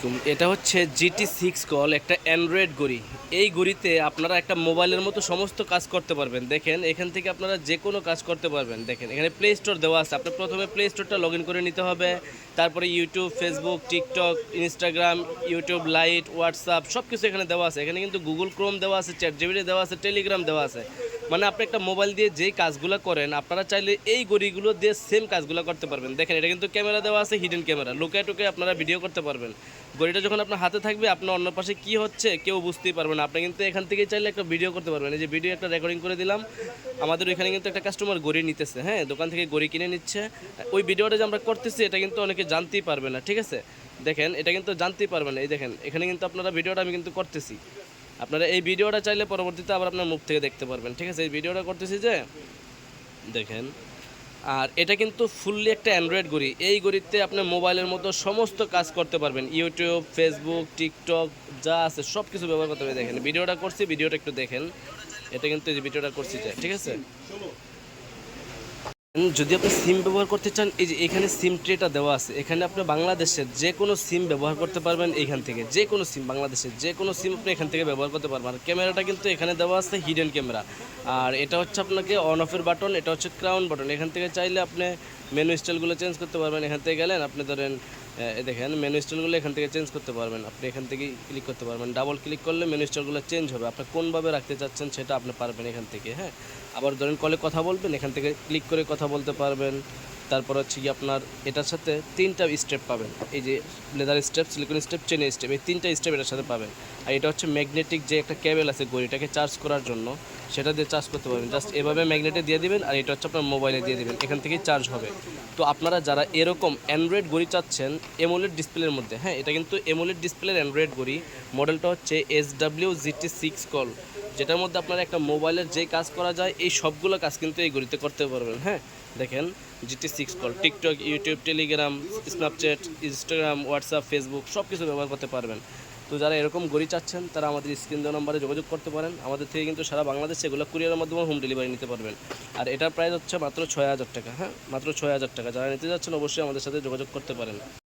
আলাইকুম। এটা হচ্ছে GT6 কল, একটা অ্যান্ড্রয়েড ঘড়ি। এই ঘড়িতে আপনারা একটা মোবাইলের মতো সমস্ত কাজ করতে পারবেন। দেখেন এখান থেকে আপনারা যে কোনো কাজ করতে পারবেন। দেখেন এখানে প্লে স্টোর দেওয়া আছে। আপনার প্রথমে প্লে স্টোরটা লগ ইন করে নিতে হবে। তারপরে YouTube, Facebook, TikTok, Instagram, YouTube light, WhatsApp সব কিছু এখানে দেওয়া আছে। এখানে কিন্তু গুগল ক্রোম দেওয়া আছে, চ্যাটজিপিটি দেওয়া আছে, টেলিগ্রাম দেওয়া আছে। মানে আপনি একটা মোবাইল দিয়ে যেই কাজগুলো করেন আপনারা চাইলে এই ঘড়িগুলো দিয়ে সেম কাজগুলো করতে পারবেন। দেখেন এটা কিন্তু ক্যামেরা দেওয়া আছে, হিডেন ক্যামেরা, লুকায় টুকে আপনারা ভিডিও করতে পারবেন। ঘড়িটা যখন আপনার হাতে থাকবে আপনার অন্য পাশে কী হচ্ছে কেউ বুঝতেই পারবে না। আপনি কিন্তু এখান থেকেই চাইলে একটা ভিডিও করতে পারবেন। এই যে ভিডিও একটা রেকর্ডিং করে দিলাম, আমাদের এখানে কিন্তু একটা কাস্টমার ঘড়ি নিতেছে, হ্যাঁ, দোকান থেকে ঘড়ি কিনে নিচ্ছে। ওই ভিডিওটা যে আমরা করতেছি এটা কিন্তু অনেকে জানতেই পারবে না, ঠিক আছে। দেখেন এটা কিন্তু জানতেই পারবে না। এই দেখেন এখানে কিন্তু আপনারা ভিডিওটা আমি কিন্তু করতেছি। আপনারা এই ভিডিওটা চাইলে পরবর্তীতে আবার আপনার মুখ থেকে দেখতে পারবেন, ঠিক আছে। এই ভিডিওটা করতেছি যে দেখেন। আর এটা কিন্তু ফুললি একটা অ্যান্ড্রয়েড ঘড়ি। এই ঘড়িতে আপনি মোবাইলের মতো সমস্ত কাজ করতে পারবেন। ইউটিউব, ফেসবুক, টিকটক যা আছে সব কিছু ব্যবহার করতে পারবেন। দেখেন ভিডিওটা করছি, ভিডিওটা একটু দেখেন। এটা কিন্তু এই যে ভিডিওটা করছি যে, ঠিক আছে। যদি আপনি সিম ব্যবহার করতে চান, এই যে এখানে সিম ট্রেটা দেওয়া আছে। এখানে আপনি বাংলাদেশের যে কোনো সিম ব্যবহার করতে পারবেন। এইখান থেকে যে কোনো সিম, বাংলাদেশের যে কোনো সিম আপনি এখান থেকে ব্যবহার করতে পারবেন। আর ক্যামেরাটা কিন্তু এখানে দেওয়া আছে হিডেন ক্যামেরা। আর এটা হচ্ছে আপনাকে অন অফের বাটন, এটা হচ্ছে ক্রাউন বাটন। এখান থেকে চাইলে আপনি মেনু স্টাইলগুলো চেঞ্জ করতে পারবেন। এখান থেকে গেলেন আপনি ধরেন দেখেন মেনু স্টাইলগুলো এখান থেকে চেঞ্জ করতে পারবেন। আপনি এখান থেকে ক্লিক করতে পারবেন, ডাবল ক্লিক করলে মেনু স্টাইলগুলো চেঞ্জ হবে। আপনি কোনভাবে রাখতে চাচ্ছেন সেটা আপনি পারবেন এখান থেকে, হ্যাঁ। আবার ধরেন কলে কথা বলবেন, এখান থেকে ক্লিক করে কথা বলতে পারবেন। তারপর হচ্ছে কি আপনার এটার সাথে 3টা স্টেপ পাবেন। এই যে leather step, silicon step, chain step, এই 3টা স্টেপ এটার সাথে পাবেন। আর এটা হচ্ছে ম্যাগনেটিক যে একটা কেবল আছে ঘড়িটাকে চার্জ করার জন্য, সেটা দিয়ে চার্জ করতে পারবেন। জাস্ট এভাবে ম্যাগনেটে দিয়ে দিবেন আর এটা হচ্ছে আপনার মোবাইলে দিয়ে দিবেন, এখান থেকেই চার্জ হবে। তো আপনারা যারা এরকম অ্যান্ড্রয়েড ঘড়ি চাচ্ছেন এমোলেড ডিসপ্লের মধ্যে, হ্যাঁ, এটা কিন্তু এমোলেড ডিসপ্লের অ্যান্ড্রয়েড ঘড়ি। মডেলটা হচ্ছে SW-GT6 কল, যেটার মধ্যে আপনারা একটা মোবাইলের যে কাজ করা যায় এই সবগুলো কাজ কিন্তু এই ঘড়িতে করতে পারবেন, হ্যাঁ। দেখেন GT6 call, TikTok, YouTube, Telegram, Snapchat, Instagram, WhatsApp, Facebook সব কিছু ব্যবহার করতে পারবেন। তো যারা এরকম ঘড়ি চাচ্ছেন তারা আমাদের স্ক্রিন দেওয়া নম্বরে যোগাযোগ করতে পারেন। আমাদের থেকে কিন্তু সারা বাংলাদেশে এগুলো কুরিয়ারের মাধ্যমে হোম ডেলিভারি নিতে পারবেন। আর এটার প্রাইস হচ্ছে মাত্র 6,000 টাকা, হ্যাঁ, মাত্র 6,000 টাকা। যারা নিতে যাচ্ছেন অবশ্যই আমাদের সাথে যোগাযোগ করতে পারেন।